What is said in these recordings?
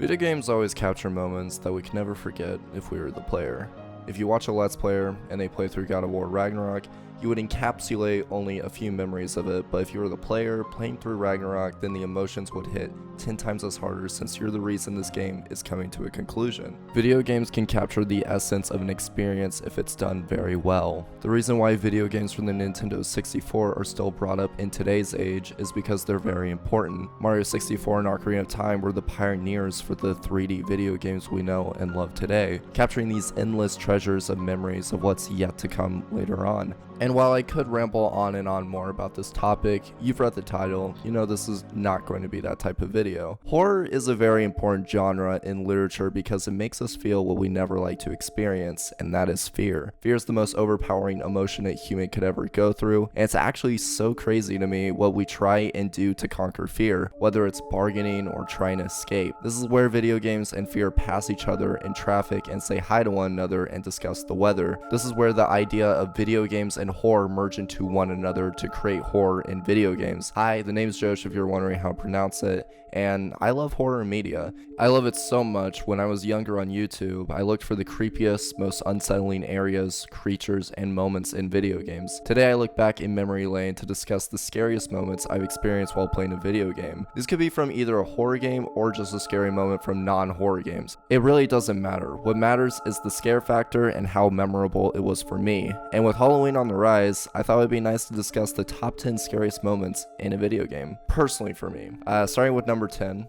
Video games always capture moments that we can never forget if we were the player. If you watch a Let's Player and they play through God of War Ragnarok, you would encapsulate only a few memories of it, but if you were the player playing through Ragnarok, then the emotions would hit 10 times as harder since you're the reason this game is coming to a conclusion. Video games can capture the essence of an experience if it's done very well. The reason why video games from the Nintendo 64 are still brought up in today's age is because they're very important. Mario 64 and Ocarina of Time were the pioneers for the 3D video games we know and love today, capturing these endless treasures of memories of what's yet to come later on. And while I could ramble on and on more about this topic, you've read the title, you know this is not going to be that type of video. Horror is a very important genre in literature because it makes us feel what we never like to experience, and that is fear. Fear is the most overpowering emotion a human could ever go through, and it's actually so crazy to me what we try and do to conquer fear, whether it's bargaining or trying to escape. This is where video games and fear pass each other in traffic and say hi to one another and discuss the weather. This is where the idea of video games and horror merge into one another to create horror in video games. Hi, the name's Josh if you're wondering how to pronounce it, and I love horror media. I love it so much. When I was younger on YouTube, I looked for the creepiest, most unsettling areas, creatures, and moments in video games. Today I look back in memory lane to discuss the scariest moments I've experienced while playing a video game. This could be from either a horror game or just a scary moment from non-horror games. It really doesn't matter. What matters is the scare factor and how memorable it was for me. And with Halloween on the rise, I thought it would be nice to discuss the top 10 scariest moments in a video game, personally for me. Starting with number 10.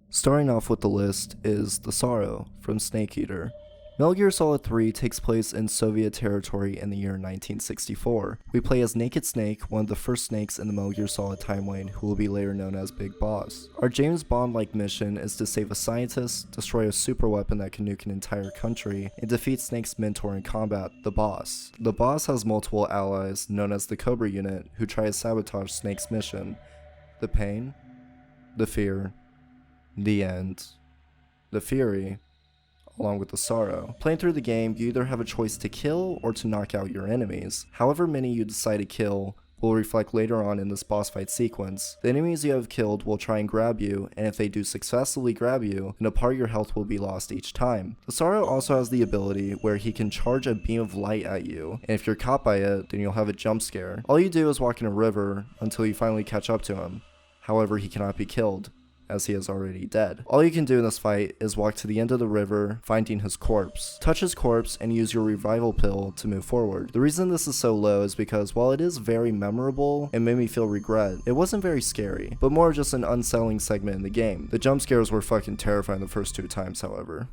Starting off with the list is The Sorrow from Snake Eater. Metal Gear Solid 3 takes place in Soviet territory in the year 1964. We play as Naked Snake, one of the first snakes in the Metal Gear Solid timeline, who will be later known as Big Boss. Our James Bond-like mission is to save a scientist, destroy a super weapon that can nuke an entire country, and defeat Snake's mentor in combat, the Boss. The Boss has multiple allies, known as the Cobra Unit, who try to sabotage Snake's mission. The pain, the fear, the end, the fury, along with the sorrow. Playing through the game, you either have a choice to kill or to knock out your enemies. However many you decide to kill will reflect later on in this boss fight sequence. The enemies you have killed will try and grab you, and if they do successfully grab you, then a part of your health will be lost each time. The Sorrow also has the ability where he can charge a beam of light at you, and if you're caught by it, then you'll have a jump scare. All you do is walk in a river until you finally catch up to him. However, he cannot be killed, as he is already dead. All you can do in this fight is walk to the end of the river, finding his corpse. Touch his corpse and use your revival pill to move forward. The reason this is so low is because while it is very memorable and made me feel regret, it wasn't very scary, but more just an unsettling segment in the game. The jump scares were fucking terrifying the first 2 times, however.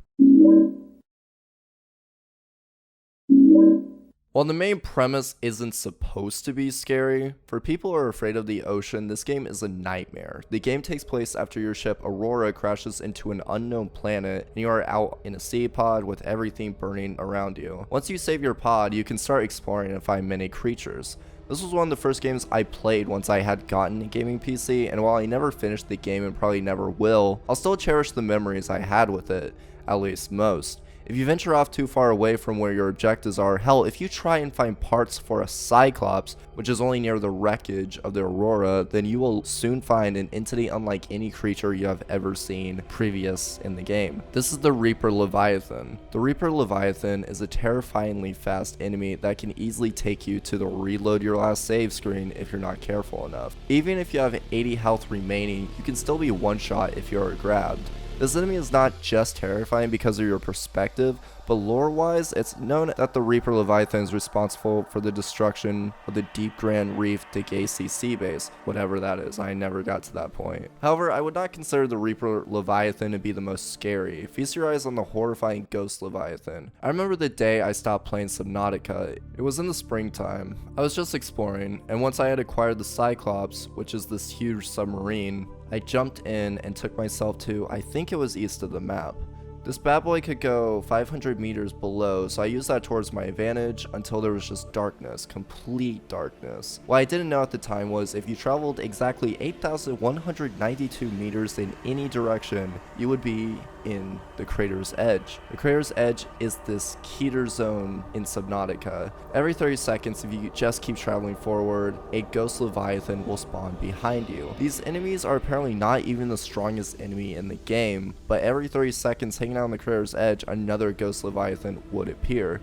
While the main premise isn't supposed to be scary, for people who are afraid of the ocean, this game is a nightmare. The game takes place after your ship Aurora crashes into an unknown planet, and you are out in a sea pod with everything burning around you. Once you save your pod, you can start exploring and find many creatures. This was one of the first games I played once I had gotten a gaming PC, and while I never finished the game and probably never will, I'll still cherish the memories I had with it, at least most. If you venture off too far away from where your objectives are, hell, if you try and find parts for a Cyclops, which is only near the wreckage of the Aurora, then you will soon find an entity unlike any creature you have ever seen previous in the game. This is the Reaper Leviathan. The Reaper Leviathan is a terrifyingly fast enemy that can easily take you to the reload your last save screen if you're not careful enough. Even if you have 80 health remaining, you can still be one-shot if you are grabbed. This enemy is not just terrifying because of your perspective, but lore-wise, it's known that the Reaper Leviathan is responsible for the destruction of the Deep Grand Reef Degasi sea base, whatever that is. I never got to that point. However, I would not consider the Reaper Leviathan to be the most scary. Feast your eyes on the horrifying Ghost Leviathan. I remember the day I stopped playing Subnautica. It was in the springtime. I was just exploring, and once I had acquired the Cyclops, which is this huge submarine, I jumped in and took myself to, I think it was east of the map. This bad boy could go 500 meters below, so I used that towards my advantage until there was just darkness, complete darkness. What I didn't know at the time was if you traveled exactly 8,192 meters in any direction, you would be in the crater's edge. The crater's edge is this Keter zone in Subnautica. Every 30 seconds, if you just keep traveling forward, a ghost leviathan will spawn behind you. These enemies are apparently not even the strongest enemy in the game, but every 30 seconds hanging out on the crater's edge, another ghost leviathan would appear.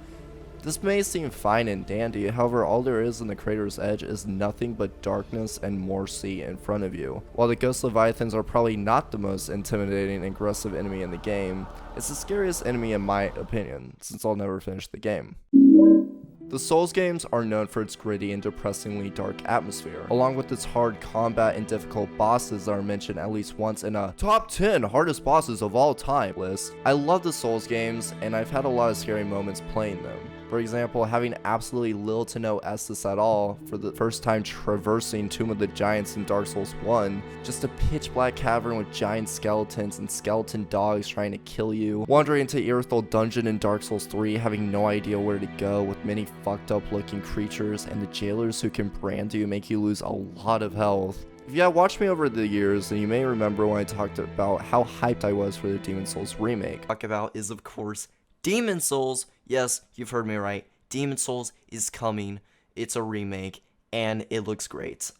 This may seem fine and dandy, however all there is in the crater's edge is nothing but darkness and more sea in front of you. While the ghost leviathans are probably not the most intimidating and aggressive enemy in the game, it's the scariest enemy in my opinion, since I'll never finish the game. The Souls games are known for its gritty and depressingly dark atmosphere, along with its hard combat and difficult bosses that are mentioned at least once in a top 10 hardest bosses of all time list. I love the Souls games, and I've had a lot of scary moments playing them. For example, having absolutely little to no Estus at all for the first time traversing Tomb of the Giants in Dark Souls 1, just a pitch black cavern with giant skeletons and skeleton dogs trying to kill you, wandering into Irithyll Dungeon in Dark Souls 3 having no idea where to go with many fucked up looking creatures, and the jailers who can brand you make you lose a lot of health. If you have watched me over the years, then you may remember when I talked about how hyped I was for the Demon Souls remake. Talk about is of course Demon Souls. Yes, you've heard me right. Demon Souls is coming. It's a remake, and it looks great.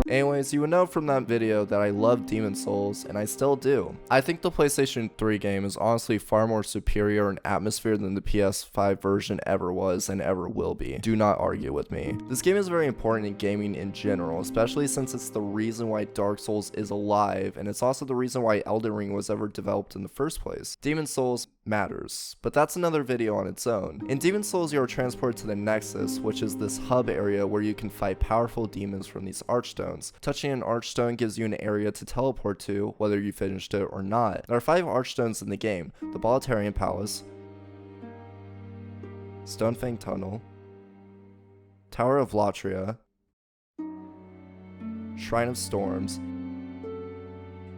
Anyways, you would know from that video that I love Demon Souls, and I still do. I think the PlayStation 3 game is honestly far more superior in atmosphere than the PS5 version ever was and ever will be. Do not argue with me. This game is very important in gaming in general, especially since it's the reason why Dark Souls is alive, and it's also the reason why Elden Ring was ever developed in the first place. Demon Souls matters, but that's another video on its own. In Demon Souls, you are transported to the Nexus, which is this hub area where you can fight powerful demons from these archstones. Touching an archstone gives you an area to teleport to, whether you finished it or not. There are 5 archstones in the game: the Bolitarian Palace, Stonefang Tunnel, Tower of Latria, Shrine of Storms,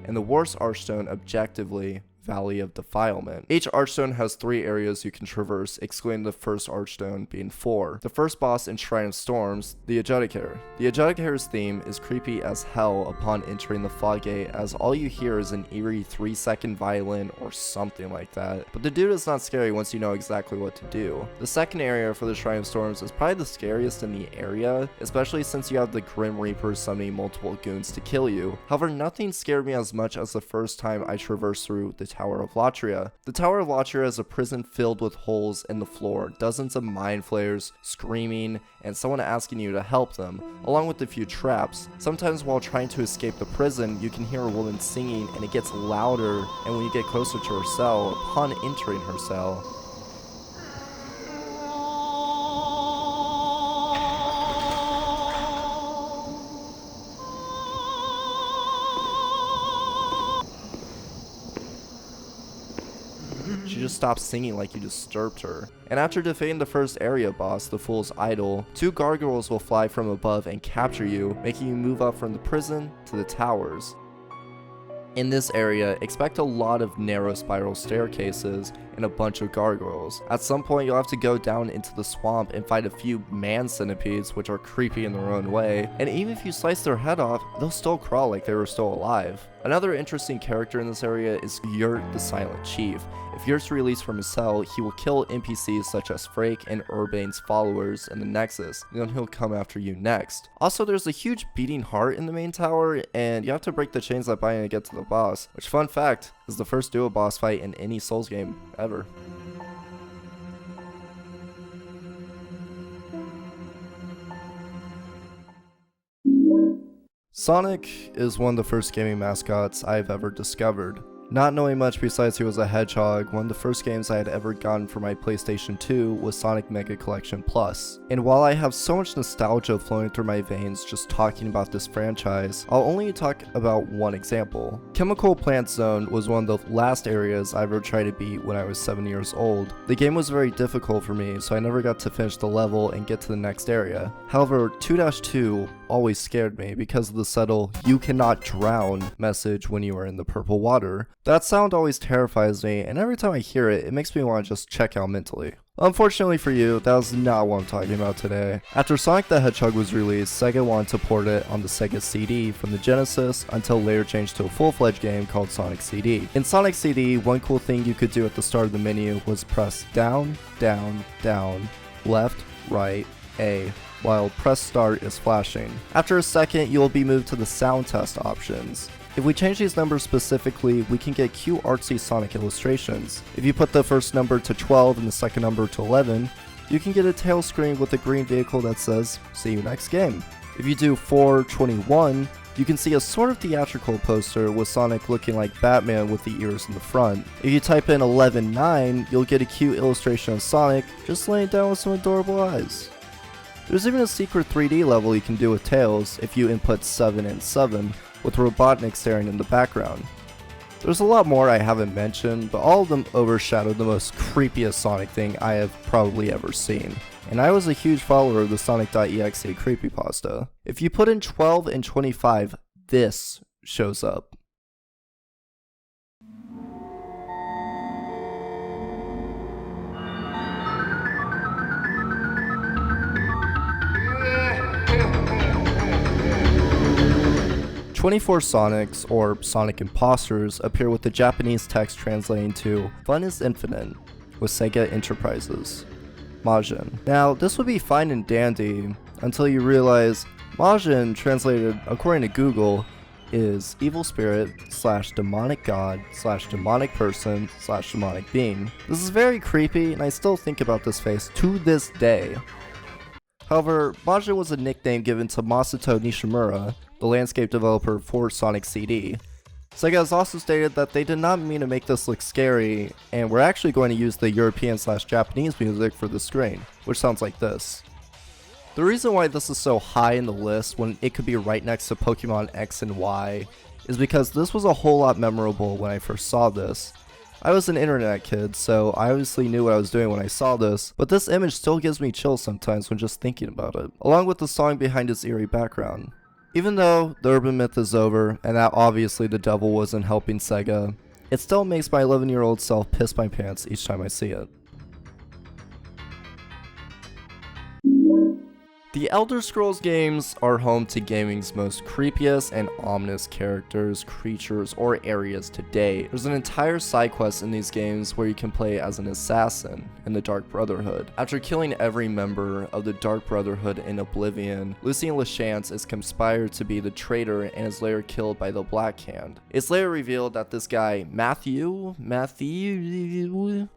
and the worst archstone objectively, Valley of Defilement. Each archstone has 3 areas you can traverse, excluding the first archstone being 4. The first boss in Shrine of Storms, the Adjudicator. The Adjudicator's theme is creepy as hell upon entering the Floodgate, as all you hear is an eerie 3-second violin or something like that. But the dude is not scary once you know exactly what to do. The second area for the Shrine of Storms is probably the scariest in the area, especially since you have the Grim Reaper summoning multiple goons to kill you. However, nothing scared me as much as the first time I traversed through the Tower of Latria. The Tower of Latria is a prison filled with holes in the floor, dozens of mind flayers screaming, and someone asking you to help them, along with a few traps. Sometimes while trying to escape the prison, you can hear a woman singing, and it gets louder, and when you get closer to her cell, upon entering her cell, she just stops singing like you disturbed her. And after defeating the first area boss, the Fool's Idol, 2 gargoyles will fly from above and capture you, making you move up from the prison to the towers. In this area, expect a lot of narrow spiral staircases and a bunch of gargoyles. At some point, you'll have to go down into the swamp and fight a few man centipedes, which are creepy in their own way, and even if you slice their head off, they'll still crawl like they were still alive. Another interesting character in this area is Yurt the Silent Chief. If Yurt's released from his cell, he will kill NPCs such as Frake and Urbane's followers in the Nexus, and then he'll come after you next. Also, there's a huge beating heart in the main tower, and you have to break the chains that bind to get to the boss, which, fun fact, is the first duo boss fight in any Souls game ever. Sonic is one of the first gaming mascots I've ever discovered. Not knowing much besides he was a hedgehog, one of the first games I had ever gotten for my PlayStation 2 was Sonic Mega Collection Plus. And while I have so much nostalgia flowing through my veins just talking about this franchise, I'll only talk about one example. Chemical Plant Zone was one of the last areas I ever tried to beat when I was 7 years old. The game was very difficult for me, so I never got to finish the level and get to the next area. However, 2-2 always scared me because of the subtle "you cannot drown" message when you are in the purple water. That sound always terrifies me, and every time I hear it, it makes me want to just check out mentally. Unfortunately for you, that was not what I'm talking about today. After Sonic the Hedgehog was released, Sega wanted to port it on the Sega CD from the Genesis until later changed to a full-fledged game called Sonic CD. In Sonic CD, one cool thing you could do at the start of the menu was press down, down, down, left, right, A, while press start is flashing. After a second, you will be moved to the sound test options. If we change these numbers specifically, we can get cute artsy Sonic illustrations. If you put the first number to 12 and the second number to 11, you can get a tail screen with a green vehicle that says, "See you next game." If you do 421, you can see a sort of theatrical poster with Sonic looking like Batman with the ears in the front. If you type in 11.9, you'll get a cute illustration of Sonic just laying down with some adorable eyes. There's even a secret 3D level you can do with Tails if you input 7 and 7, with Robotnik staring in the background. There's a lot more I haven't mentioned, but all of them overshadow the most creepiest Sonic thing I have probably ever seen. And I was a huge follower of the Sonic.exe creepypasta. If you put in 12 and 25, this shows up. "24 Sonics," or Sonic Imposters, appear with the Japanese text translating to "Fun is Infinite" with Sega Enterprises. Majin. Now, this would be fine and dandy until you realize Majin, translated according to Google, is evil spirit / demonic god / demonic person / demonic being. This is very creepy, and I still think about this face to this day. However, Majin was a nickname given to Masato Nishimura, the landscape developer for Sonic CD. Sega has also stated that they did not mean to make this look scary, and we're actually going to use the European / Japanese music for the screen, which sounds like this. The reason why this is so high in the list when it could be right next to Pokemon X and Y is because this was a whole lot memorable when I first saw this. I was an internet kid, so I obviously knew what I was doing when I saw this, but this image still gives me chills sometimes when just thinking about it, along with the song behind its eerie background. Even though the urban myth is over, and that obviously the devil wasn't helping Sega, it still makes my 11-year-old self piss my pants each time I see it. The Elder Scrolls games are home to gaming's most creepiest and ominous characters, creatures, or areas to date. There's an entire side quest in these games where you can play as an assassin in the Dark Brotherhood. After killing every member of the Dark Brotherhood in Oblivion, Lucien Lachance is conspired to be the traitor and is later killed by the Black Hand. It's later revealed that this guy, Matthew,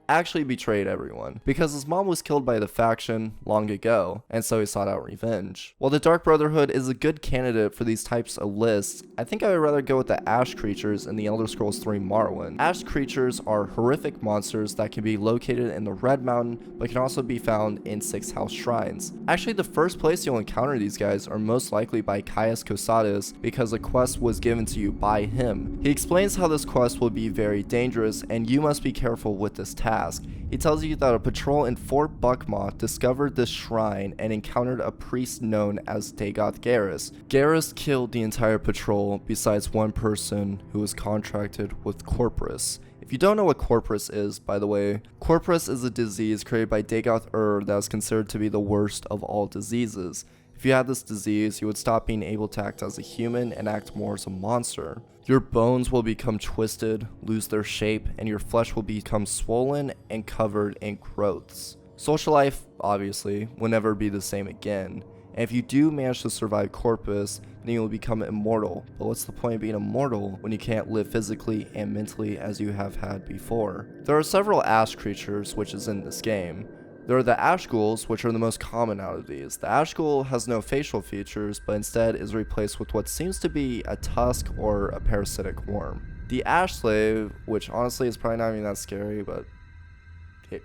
actually betrayed everyone because his mom was killed by the faction long ago, and so he sought out revenge. While the Dark Brotherhood is a good candidate for these types of lists, I think I would rather go with the Ash creatures in the Elder Scrolls 3 Morrowind. Ash creatures are horrific monsters that can be located in the Red Mountain, but can also be found in 6 house shrines. Actually, the first place you'll encounter these guys are most likely by Caius Cosatus because a quest was given to you by him. He explains how this quest will be very dangerous and you must be careful with this task. He tells you that a patrol in Fort Buckmoth discovered this shrine and encountered a priest known as Dagoth Garrus. Garrus killed the entire patrol besides one person who was contracted with Corpus. If you don't know what Corpus is, by the way, Corpus is a disease created by Dagoth that is considered to be the worst of all diseases. If you had this disease, you would stop being able to act as a human and act more as a monster. Your bones will become twisted, lose their shape, and your flesh will become swollen and covered in growths. Social life, obviously, will never be the same again. And if you do manage to survive Corpus, then you will become immortal. But what's the point of being immortal when you can't live physically and mentally as you have had before? There are several Ash creatures which is in this game. There are the Ash Ghouls, which are the most common out of these. The Ash Ghoul has no facial features, but instead is replaced with what seems to be a tusk or a parasitic worm. The Ash Slave, which honestly is probably not even that scary, but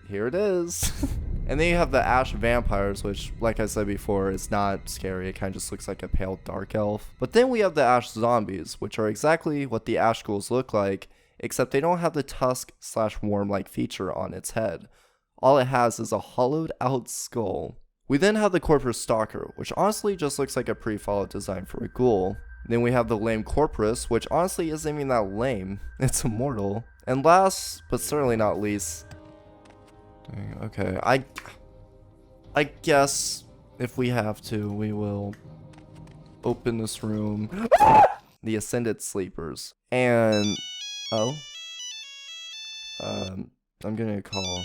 here it is. And then you have the Ash Vampires, which, like I said before, is not scary. It kind of just looks like a pale dark elf. But then we have the Ash Zombies, which are exactly what the Ash Ghouls look like, except they don't have the tusk/worm-like feature on its head. All it has is a hollowed out skull. We then have the Corpus Stalker, which honestly just looks like a pre-followed design for a ghoul. Then we have the lame Corpus, which honestly isn't even that lame. It's immortal. And last, but certainly not least, dang, okay, I guess if we have to, we will open this room. The Ascended Sleepers. And, oh, I'm getting a call.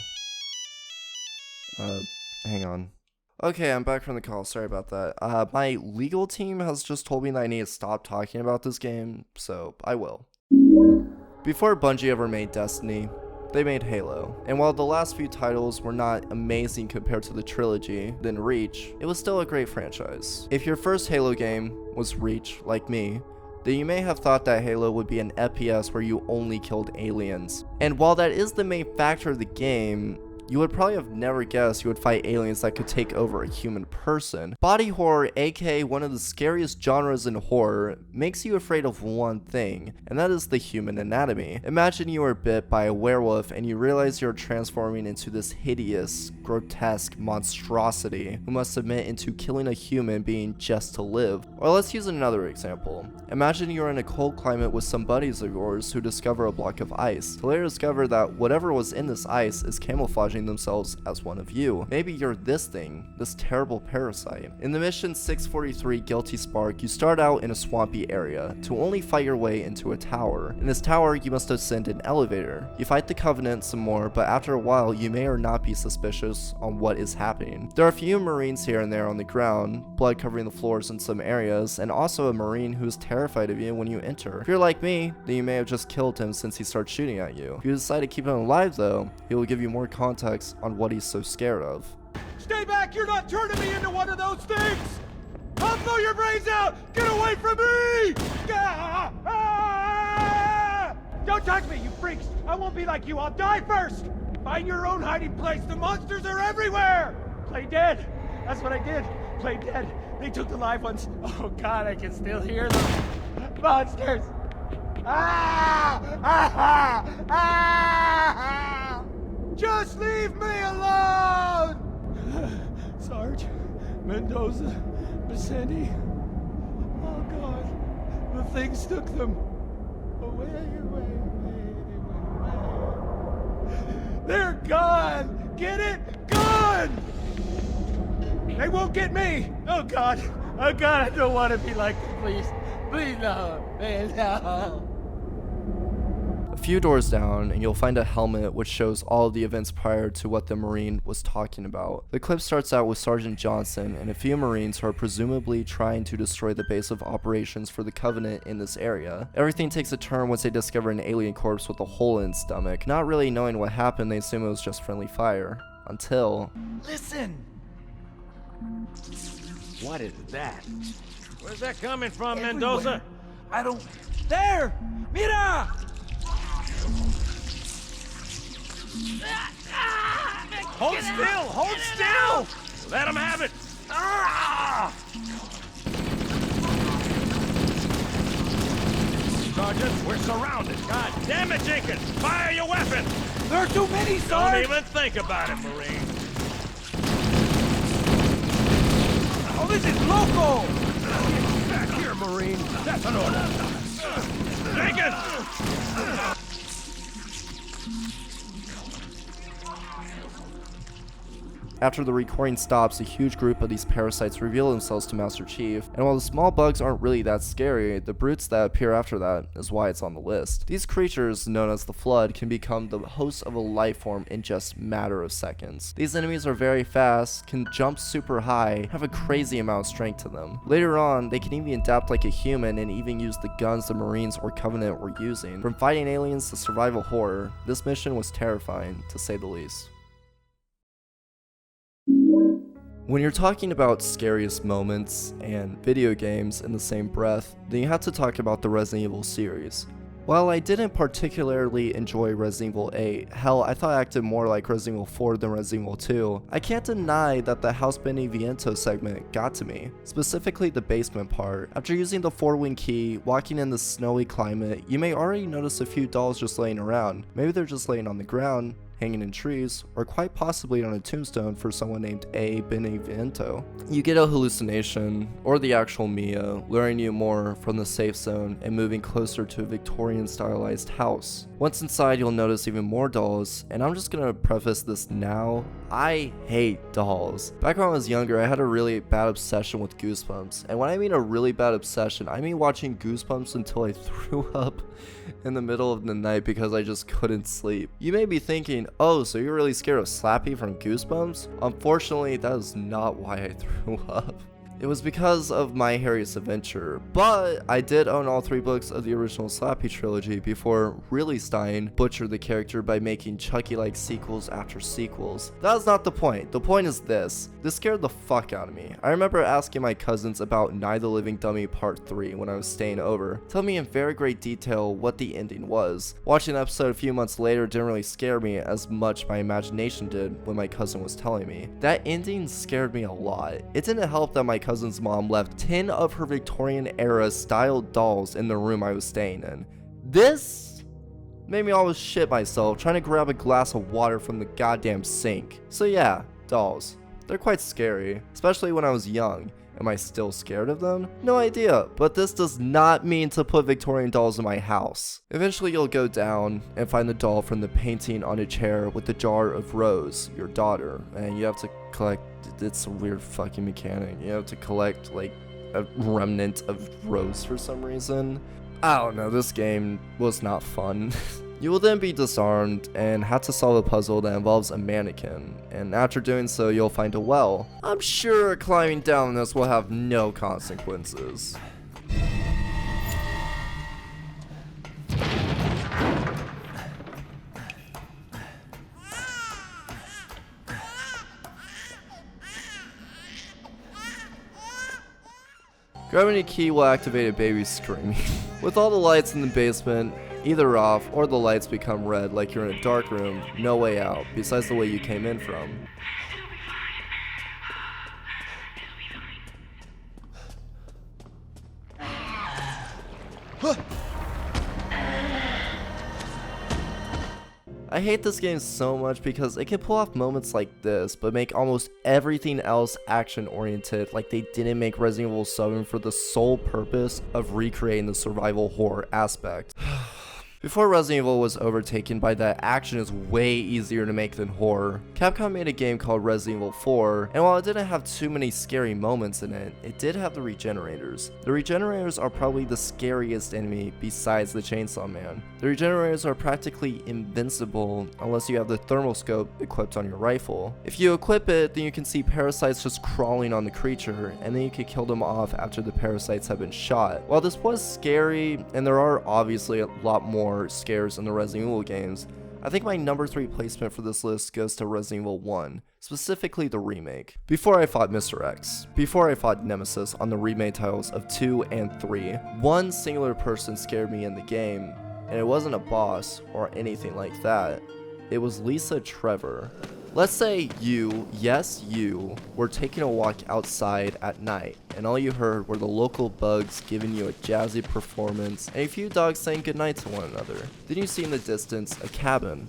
Hang on. Okay, I'm back from the call. Sorry about that. My legal team has just told me that I need to stop talking about this game, so I will. Before Bungie ever made Destiny, they made Halo. And while the last few titles were not amazing compared to the trilogy, then Reach, it was still a great franchise. If your first Halo game was Reach, like me, then you may have thought that Halo would be an FPS where you only killed aliens. And while that is the main factor of the game, you would probably have never guessed you would fight aliens that could take over a human person. Body horror, aka one of the scariest genres in horror, makes you afraid of one thing, and that is the human anatomy. Imagine you are bit by a werewolf and you realize you're transforming into this hideous, grotesque monstrosity who must submit into killing a human being just to live. Or let's use another example. Imagine you're in a cold climate with some buddies of yours who discover a block of ice, to later discover that whatever was in this ice is camouflaging themselves as one of you. Maybe you're this thing, this terrible parasite. In the mission 643 Guilty Spark, you start out in a swampy area to only fight your way into a tower. In this tower, you must ascend an elevator. You fight the Covenant some more, but after a while, you may or not be suspicious on what is happening. There are a few Marines here and there on the ground, blood covering the floors in some areas, and also a Marine who is terrified of you when you enter. If you're like me, then you may have just killed him since he starts shooting at you. If you decide to keep him alive though, he will give you more context on what he's so scared of. Stay back! You're not turning me into one of those things! I'll blow your brains out! Get away from me! Ah! Ah! Don't touch me, you freaks! I won't be like you, I'll die first! Find your own hiding place, the monsters are everywhere! Play dead! That's what I did! Play dead! They took the live ones! Oh god, I can still hear them! Monsters! Ah! Ah! Ah! Just leave me alone! Sarge, Mendoza, Vicente. Oh God, the things took them away, away, away. They're gone! Get it? Gone! They won't get me! Oh God, I don't want to be like them, please. Please no, man, no. A few doors down, and you'll find a helmet which shows all of the events prior to what the Marine was talking about. The clip starts out with Sergeant Johnson and a few Marines who are presumably trying to destroy the base of operations for the Covenant in this area. Everything takes a turn once they discover an alien corpse with a hole in its stomach. Not really knowing what happened, they assume it was just friendly fire. Until... Listen! What is that? Where's that coming from, Everywhere. Mendoza? I don't... There! Mira! Hold still! Hold still! Let him have it! Sergeant, we're surrounded. God damn it, Jenkins! Fire your weapon! There are too many, Don't Sarge! even think about it, Marine. Oh, this is local! Back here, Marine. That's an order. Jenkins! After the recording stops, a huge group of these parasites reveal themselves to Master Chief, and while the small bugs aren't really that scary, the brutes that appear after that is why it's on the list. These creatures, known as the Flood, can become the host of a life form in just a matter of seconds. These enemies are very fast, can jump super high, have a crazy amount of strength to them. Later on, they can even adapt like a human and even use the guns the Marines or Covenant were using. From fighting aliens to survival horror, this mission was terrifying, to say the least. When you're talking about scariest moments and video games in the same breath, then you have to talk about the Resident Evil series. While I didn't particularly enjoy Resident Evil 8, hell, I thought it acted more like Resident Evil 4 than Resident Evil 2, I can't deny that the House Beneviento segment got to me, specifically the basement part. After using the 4-wing key, walking in the snowy climate, you may already notice a few dolls just laying around. Maybe they're just laying on the ground. hanging in trees, or quite possibly on a tombstone for someone named A. Benevento. You get a hallucination, or the actual Mia, luring you more from the safe zone and moving closer to a Victorian stylized house. Once inside, you'll notice even more dolls, and I'm just gonna preface this now. I hate dolls. Back when I was younger, I had a really bad obsession with Goosebumps, and when I mean a really bad obsession, I mean watching Goosebumps until I threw up in the middle of the night because I just couldn't sleep. You may be thinking, oh, so you're really scared of Slappy from Goosebumps? Unfortunately, that is not why I threw up. It was because of My Harriet's Adventure, but I did own all 3 books of the original Slappy trilogy before really Stein butchered the character by making Chucky-like sequels after sequels. That's not the point. The point is this. This scared the fuck out of me. I remember asking my cousins about Night of the Living Dummy Part 3 when I was staying over. Tell me in very great detail what the ending was. Watching the episode a few months later didn't really scare me as much my imagination did when my cousin was telling me. That ending scared me a lot. It didn't help that my cousin's mom left 10 of her Victorian era styled dolls in the room I was staying in. This made me almost shit myself trying to grab a glass of water from the goddamn sink. So yeah, dolls. They're quite scary, especially when I was young. Am I still scared of them? No idea, but this does not mean to put Victorian dolls in my house. Eventually you'll go down and find the doll from the painting on a chair with the jar of Rose, your daughter, and you have to collect. It's a weird fucking mechanic. You have to collect like a remnant of Rose for some reason. I don't know, this game was not fun. You will then be disarmed and have to solve a puzzle that involves a mannequin, and after doing so you'll find a well. I'm sure climbing down this will have no consequences. Grabbing a key will activate a baby screaming. With all the lights in the basement either off or the lights become red like you're in a dark room, no way out, besides the way you came in from. I hate this game so much because it can pull off moments like this, but make almost everything else action oriented, like they didn't make Resident Evil 7 for the sole purpose of recreating the survival horror aspect. Before Resident Evil was overtaken by that action is way easier to make than horror, Capcom made a game called Resident Evil 4, and while it didn't have too many scary moments in it, it did have the Regenerators. The Regenerators are probably the scariest enemy besides the Chainsaw Man. The Regenerators are practically invincible unless you have the thermal scope equipped on your rifle. If you equip it, then you can see parasites just crawling on the creature, and then you can kill them off after the parasites have been shot. While this was scary, and there are obviously a lot more scares in the Resident Evil games, I think my number 3 placement for this list goes to Resident Evil 1, specifically the remake. Before I fought Mr. X, before I fought Nemesis on the remake titles of 2 and 3, one singular person scared me in the game, and it wasn't a boss or anything like that. It was Lisa Trevor. Let's say you, yes you, were taking a walk outside at night, and all you heard were the local bugs giving you a jazzy performance and a few dogs saying goodnight to one another. Then you see in the distance a cabin.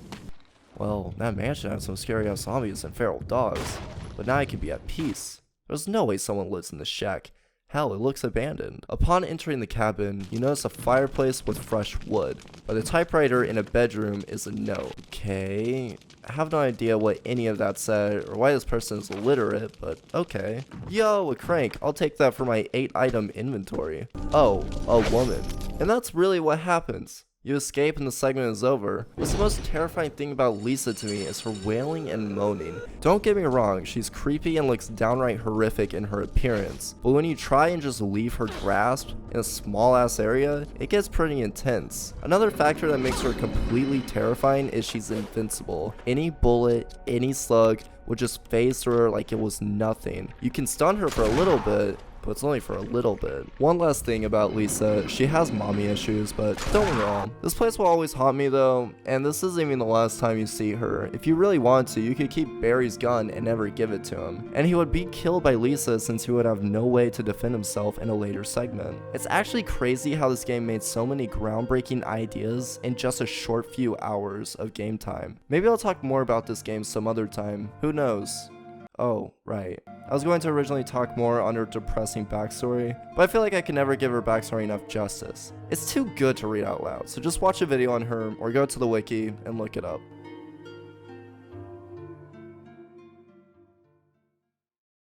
Well, that mansion has some scary ass zombies and feral dogs, but now I can be at peace. There's no way someone lives in this shack. Hell, it looks abandoned. Upon entering the cabin, you notice a fireplace with fresh wood, but the typewriter in a bedroom is a note. Okay, I have no idea what any of that said or why this person is illiterate, but okay. Yo, a crank, I'll take that for my 8-item inventory. Oh, a woman. And that's really what happens. You escape and the segment is over. What's the most terrifying thing about Lisa to me is her wailing and moaning. Don't get me wrong, she's creepy and looks downright horrific in her appearance, but when you try and just leave her grasp in a small ass area, it gets pretty intense. Another factor that makes her completely terrifying is she's invincible. Any bullet, any slug would just phase through her like it was nothing. You can stun her for a little bit, but it's only for a little bit. One last thing about Lisa, she has mommy issues, but don't get me wrong. This place will always haunt me though, and this isn't even the last time you see her. If you really want to, you could keep Barry's gun and never give it to him, and he would be killed by Lisa since he would have no way to defend himself in a later segment. It's actually crazy how this game made so many groundbreaking ideas in just a short few hours of game time. Maybe I'll talk more about this game some other time, who knows? Oh, right. I was going to originally talk more on her depressing backstory, but I feel like I can never give her backstory enough justice. It's too good to read out loud, so just watch a video on her or go to the wiki and look it up.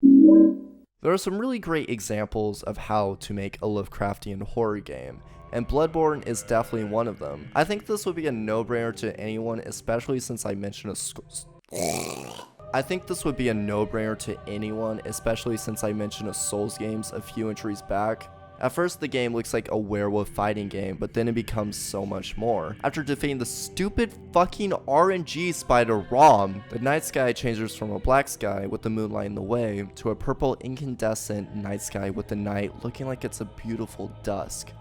There are some really great examples of how to make a Lovecraftian horror game, and Bloodborne is definitely one of them. I think this would be a no-brainer to anyone, especially since I mentioned a Souls games a few entries back. At first the game looks like a werewolf fighting game, but then it becomes so much more. After defeating the stupid fucking RNG spider Rom, the night sky changes from a black sky with the moonlight in the way to a purple incandescent night sky with the night looking like it's a beautiful dusk.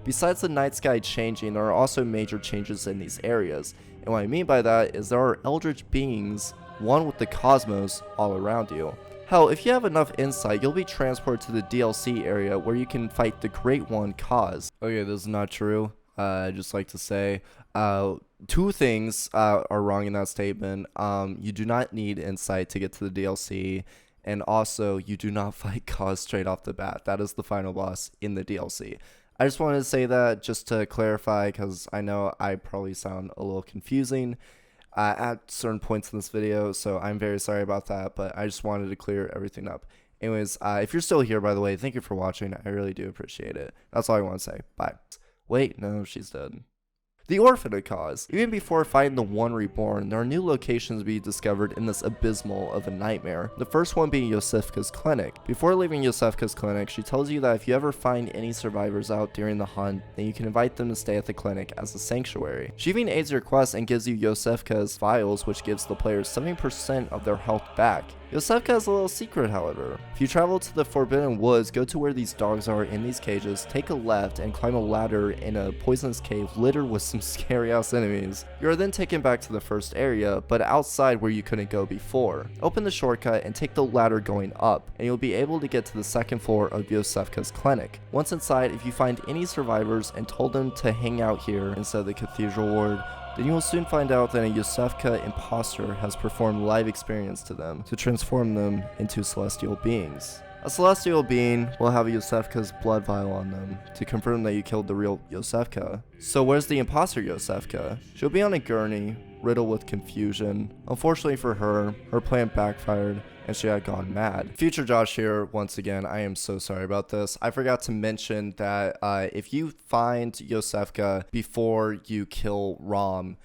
Besides the night sky changing, there are also major changes in these areas, and what I mean by that is there are eldritch beings, one with the cosmos, all around you. Hell, if you have enough insight, you'll be transported to the DLC area where you can fight the Great One Cause. Okay, this is not true. I'd just like to say, two things are wrong in that statement. You do not need insight to get to the DLC, and also you do not fight Cause straight off the bat. That is the final boss in the DLC. I just wanted to say that just to clarify, because I know I probably sound a little confusing at certain points in this video, so I'm very sorry about that, but I just wanted to clear everything up. Anyways, if you're still here, by the way, thank you for watching. I really do appreciate it. That's all I want to say. Bye. Wait, no, she's dead. The Orphan of Cause. Even before fighting the One Reborn, there are new locations to be discovered in this abysmal of a nightmare. The first one being Yosefka's clinic. Before leaving Yosefka's clinic, she tells you that if you ever find any survivors out during the hunt, then you can invite them to stay at the clinic as a sanctuary. She even aids your quest and gives you Yosefka's vials, which gives the players 70% of their health back. Yosefka has a little secret, however. If you travel to the Forbidden Woods, go to where these dogs are in these cages, take a left, and climb a ladder in a poisonous cave littered with some scary ass enemies. You are then taken back to the first area, but outside where you couldn't go before. Open the shortcut and take the ladder going up, and you'll be able to get to the second floor of Yosefka's clinic. Once inside, if you find any survivors and told them to hang out here instead of the cathedral ward, then you will soon find out that a Yosefka imposter has performed live experience to them to transform them into celestial beings. A celestial being will have Yosefka's blood vial on them to confirm that you killed the real Yosefka. So where's the imposter Yosefka? She'll be on a gurney, riddled with confusion. Unfortunately for her, her plan backfired and she had gone mad. Future Josh here, once again, I am so sorry about this. I forgot to mention that if you find Yosefka before you kill Rom,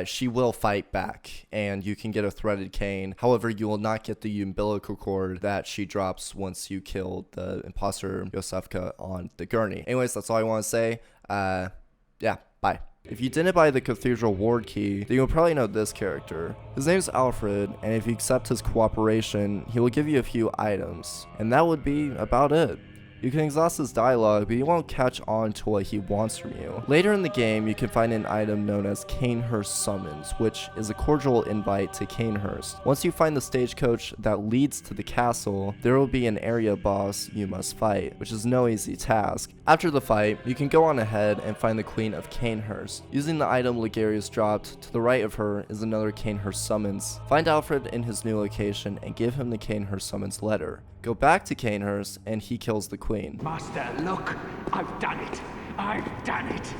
she will fight back and you can get a threaded cane. However, you will not get the umbilical cord that she drops once you kill the imposter Yosefka on the gurney. Anyways, that's all I want to say. Yeah, bye. If you didn't buy the Cathedral Ward key, then you'll probably know this character. His name's Alfred, and if you accept his cooperation, he will give you a few items. And that would be about it. You can exhaust his dialogue, but you won't catch on to what he wants from you. Later in the game, you can find an item known as Canehurst Summons, which is a cordial invite to Canehurst. Once you find the stagecoach that leads to the castle, there will be an area boss you must fight, which is no easy task. After the fight, you can go on ahead and find the Queen of Canehurst. Using the item Ligarius dropped, to the right of her is another Canehurst Summons. Find Alfred in his new location and give him the Canehurst Summons letter. Go back to Canehurst and he kills the Queen. Master, look! I've done it! I've done it!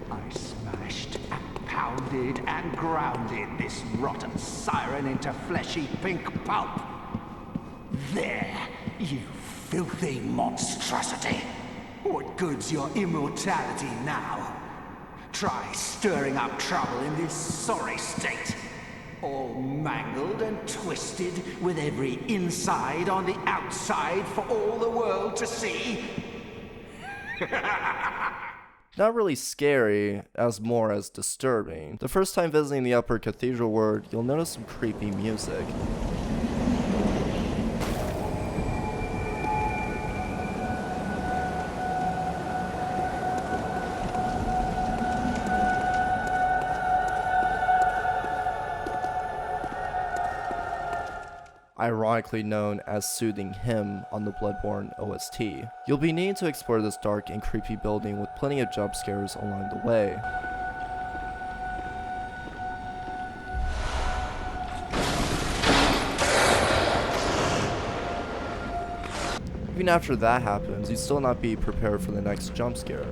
I smashed and pounded and grounded this rotten siren into fleshy pink pulp. There, you filthy monstrosity! What good's your immortality now? Try stirring up trouble in this sorry state. All mangled and twisted, with every inside on the outside for all the world to see. Not really scary, as more as disturbing. The first time visiting the Upper Cathedral Ward, you'll notice some creepy music. ironically known as Soothing Hymn on the Bloodborne OST. You'll be needing to explore this dark and creepy building with plenty of jump scares along the way. Even after that happens, you'd still not be prepared for the next jump scare.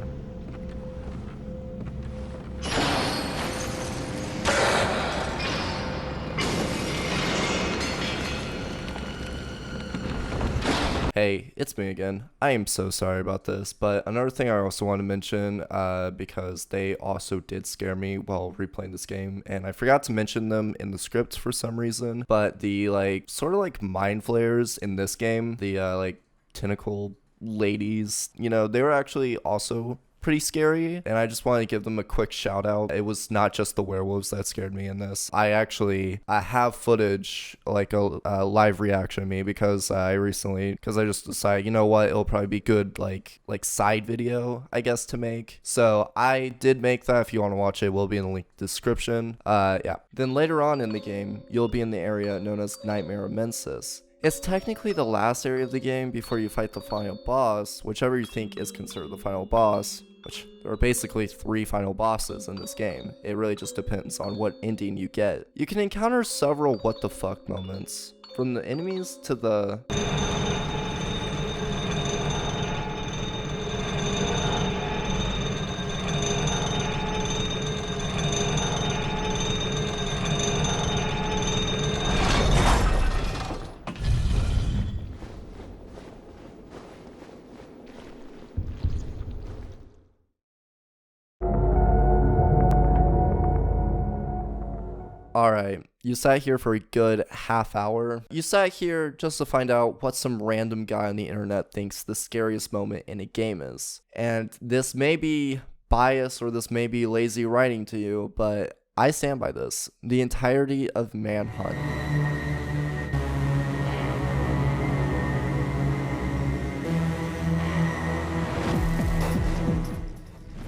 Hey, it's me again. I am so sorry about this, but another thing I also want to mention, because they also did scare me while replaying this game, and I forgot to mention them in the script for some reason, but the, sort of mind flayers in this game, the, tentacle ladies, they were actually also pretty scary, and I just want to give them a quick shout out. It was not just the werewolves that scared me in this. I have footage, a live reaction of me, because I just decided, you know what, it'll probably be good like side video, I guess, to make. So I did make that. If you want to watch it, it will be in the link description. Yeah. Then later on in the game, you'll be in the area known as Nightmare Immensis. It's technically the last area of the game before you fight the final boss, whichever you think is considered the final boss, which there are basically 3 final bosses in this game. It really just depends on what ending you get. You can encounter several what the fuck moments, from the enemies to the... Alright, you sat here for a good half hour. You sat here just to find out what some random guy on the internet thinks the scariest moment in a game is. And this may be bias or this may be lazy writing to you, but I stand by this. The entirety of Manhunt.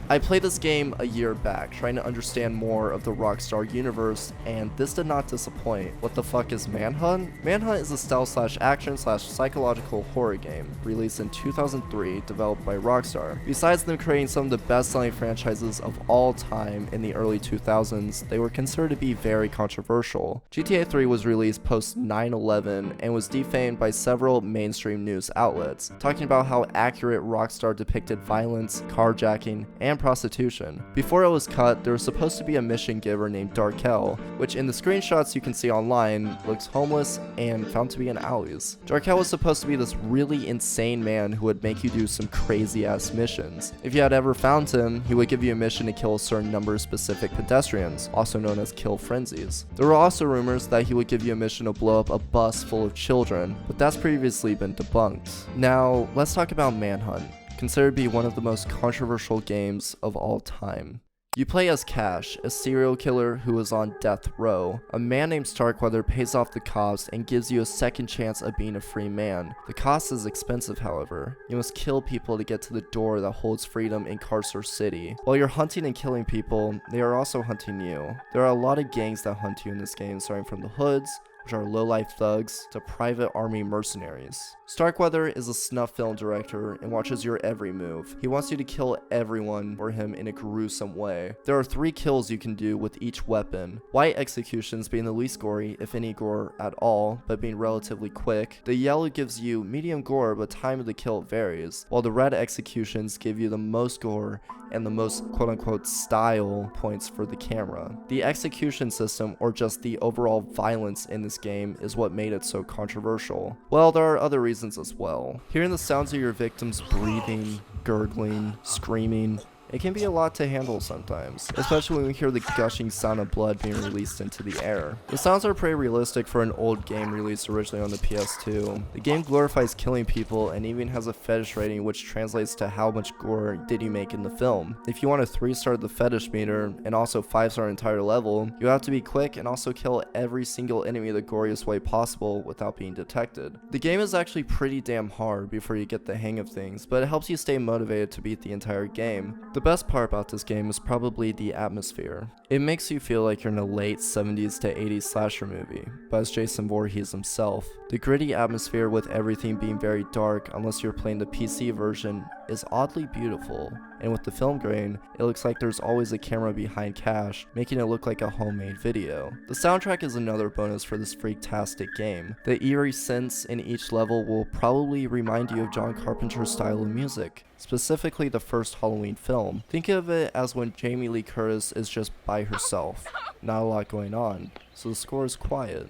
I played this game a year back, trying to understand more of the Rockstar universe, and this did not disappoint. What the fuck is Manhunt? Manhunt is a stealth/action/psychological horror game, released in 2003, developed by Rockstar. Besides them creating some of the best-selling franchises of all time in the early 2000s, they were considered to be very controversial. GTA 3 was released post 9/11 and was defamed by several mainstream news outlets, talking about how accurate Rockstar depicted violence, carjacking, and prostitution. Before it was cut, there was supposed to be a mission giver named Darkel, which in the screenshots you can see online looks homeless and found to be in alleys. Darkel was supposed to be this really insane man who would make you do some crazy ass missions. If you had ever found him, he would give you a mission to kill a certain number of specific pedestrians, also known as kill frenzies. There were also rumors that he would give you a mission to blow up a bus full of children, but that's previously been debunked. Now, let's talk about Manhunt, considered to be one of the most controversial games of all time. You play as Cash, a serial killer who is on death row. A man named Starkweather pays off the cops and gives you a second chance of being a free man. The cost is expensive, however. You must kill people to get to the door that holds freedom in Carcer City. While you're hunting and killing people, they are also hunting you. There are a lot of gangs that hunt you in this game, starting from the Hoods, which are low-life thugs, to private army mercenaries. Starkweather is a snuff film director and watches your every move. He wants you to kill everyone for him in a gruesome way. There are 3 kills you can do with each weapon. White executions being the least gory, if any gore at all, but being relatively quick. The yellow gives you medium gore, but time of the kill varies, while the red executions give you the most gore and the most quote-unquote style points for the camera. The execution system, or just the overall violence in this game, is what made it so controversial. Well, there are other reasons as well. Hearing the sounds of your victims breathing, gurgling, screaming, it can be a lot to handle sometimes, especially when we hear the gushing sound of blood being released into the air. The sounds are pretty realistic for an old game released originally on the PS2. The game glorifies killing people and even has a fetish rating, which translates to how much gore did you make in the film. If you want to 3-star the fetish meter and also 5-star entire level, you have to be quick and also kill every single enemy the goriest way possible without being detected. The game is actually pretty damn hard before you get the hang of things, but it helps you stay motivated to beat the entire game. The best part about this game is probably the atmosphere. It makes you feel like you're in a late 70s to 80s slasher movie, but as Jason Voorhees himself. The gritty atmosphere with everything being very dark unless you're playing the PC version is oddly beautiful, and with the film grain, it looks like there's always a camera behind Cash, making it look like a homemade video. The soundtrack is another bonus for this freaktastic game. The eerie synths in each level will probably remind you of John Carpenter's style of music, specifically the first Halloween film. Think of it as when Jamie Lee Curtis is just by herself, not a lot going on, so the score is quiet.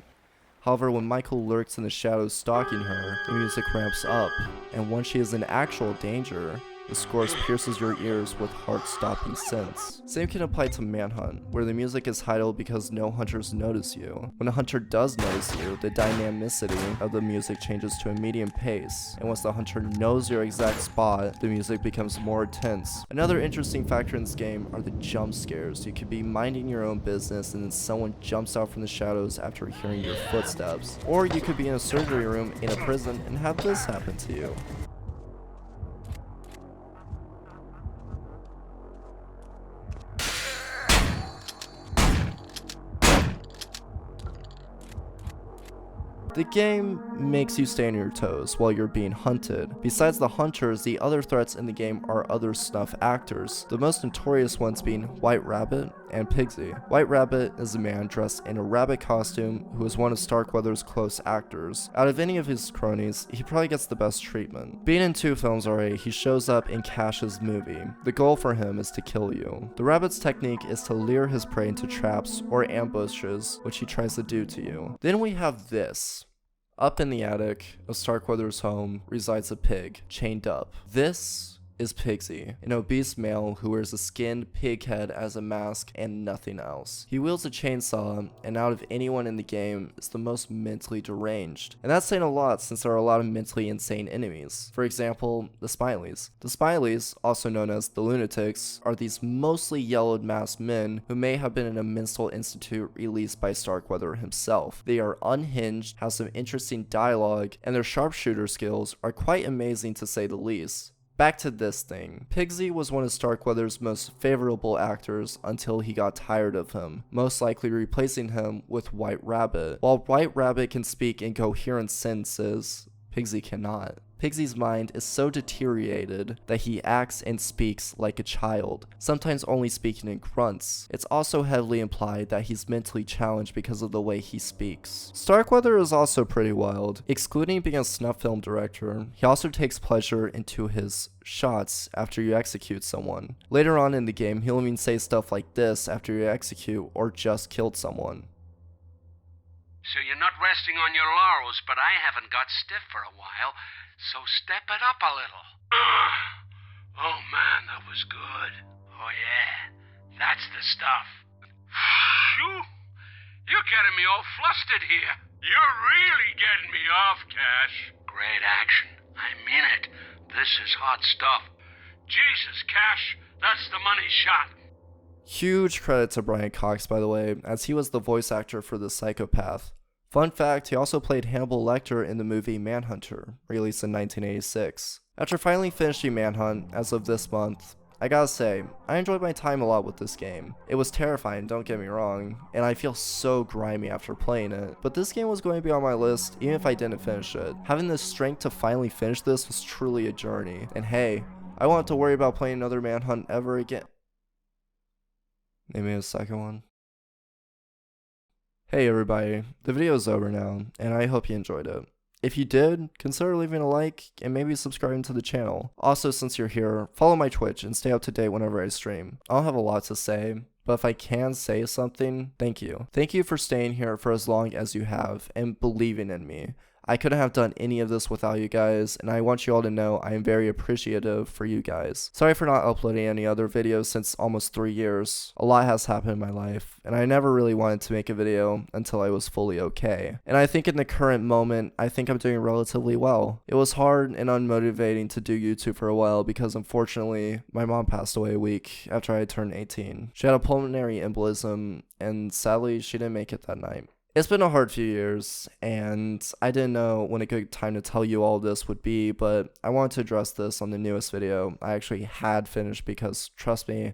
However, when Michael lurks in the shadows stalking her, the music ramps up, and once she is in actual danger, the score pierces your ears with heart-stopping synths. Same can apply to Manhunt, where the music is idle because no hunters notice you. When a hunter does notice you, the dynamicity of the music changes to a medium pace, and once the hunter knows your exact spot, the music becomes more intense. Another interesting factor in this game are the jump scares. You could be minding your own business and then someone jumps out from the shadows after hearing your footsteps. Or you could be in a surgery room in a prison and have this happen to you. The game makes you stay on your toes while you're being hunted. Besides the hunters, the other threats in the game are other snuff actors, the most notorious ones being White Rabbit and Pigsy. White Rabbit is a man dressed in a rabbit costume who is one of Starkweather's close actors. Out of any of his cronies, he probably gets the best treatment. Being in 2 films already, he shows up in Cash's movie. The goal for him is to kill you. The rabbit's technique is to lure his prey into traps or ambushes, which he tries to do to you. Then we have this. Up in the attic of Starkweather's home resides a pig, chained up. This is Pigsy, an obese male who wears a skinned pig head as a mask and nothing else. He wields a chainsaw, and out of anyone in the game is the most mentally deranged. And that's saying a lot since there are a lot of mentally insane enemies. For example, the Smileys. The Smileys, also known as the Lunatics, are these mostly yellowed masked men who may have been in a mental institute released by Starkweather himself. They are unhinged, have some interesting dialogue, and their sharpshooter skills are quite amazing to say the least. Back to this thing. Pigsy was one of Starkweather's most favorable actors until he got tired of him, most likely replacing him with White Rabbit. While White Rabbit can speak in coherent sentences, Pigsy cannot. Pigsy's mind is so deteriorated that he acts and speaks like a child, sometimes only speaking in grunts. It's also heavily implied that he's mentally challenged because of the way he speaks. Starkweather is also pretty wild. Excluding being a snuff film director, he also takes pleasure into his shots after you execute someone. Later on in the game, he'll even say stuff like this after you execute or just killed someone. So you're not resting on your laurels, but I haven't got stiff for a while. So step it up a little. Oh man, that was good. Oh yeah, that's the stuff. Phew! You're getting me all flustered here. You're really getting me off, Cash. Great action. I mean it. This is hot stuff. Jesus, Cash, that's the money shot. Huge credit to Brian Cox, by the way, as he was the voice actor for the Psychopath. Fun fact, he also played Hannibal Lecter in the movie Manhunter, released in 1986. After finally finishing Manhunt, as of this month, I gotta say, I enjoyed my time a lot with this game. It was terrifying, don't get me wrong, and I feel so grimy after playing it, but this game was going to be on my list even if I didn't finish it. Having the strength to finally finish this was truly a journey, and hey, I won't have to worry about playing another Manhunt ever again. Maybe a second one. Hey everybody, the video is over now, and I hope you enjoyed it. If you did, consider leaving a like and maybe subscribing to the channel. Also, since you're here, follow my Twitch and stay up to date whenever I stream. I don't have a lot to say, but if I can say something, thank you. Thank you for staying here for as long as you have and believing in me. I couldn't have done any of this without you guys, and I want you all to know I am very appreciative for you guys. Sorry for not uploading any other videos since almost 3 years. A lot has happened in my life, and I never really wanted to make a video until I was fully okay. And I think in the current moment, I think I'm doing relatively well. It was hard and unmotivating to do YouTube for a while because unfortunately, my mom passed away a week after I turned 18. She had a pulmonary embolism, and sadly, she didn't make it that night. It's been a hard few years, and I didn't know when a good time to tell you all this would be, but I wanted to address this on the newest video I actually had finished because, trust me,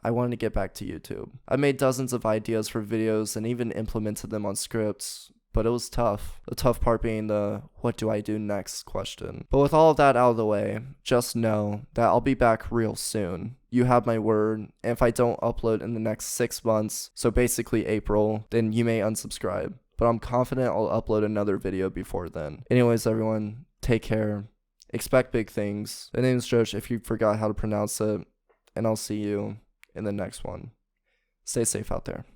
I wanted to get back to YouTube. I made dozens of ideas for videos and even implemented them on scripts, but it was tough. The tough part being the what do I do next question. But with all of that out of the way, just know that I'll be back real soon. You have my word, and if I don't upload in the next 6 months, so basically April, then you may unsubscribe. But I'm confident I'll upload another video before then. Anyways, everyone, take care. Expect big things. My name is Josh if you forgot how to pronounce it, and I'll see you in the next one. Stay safe out there.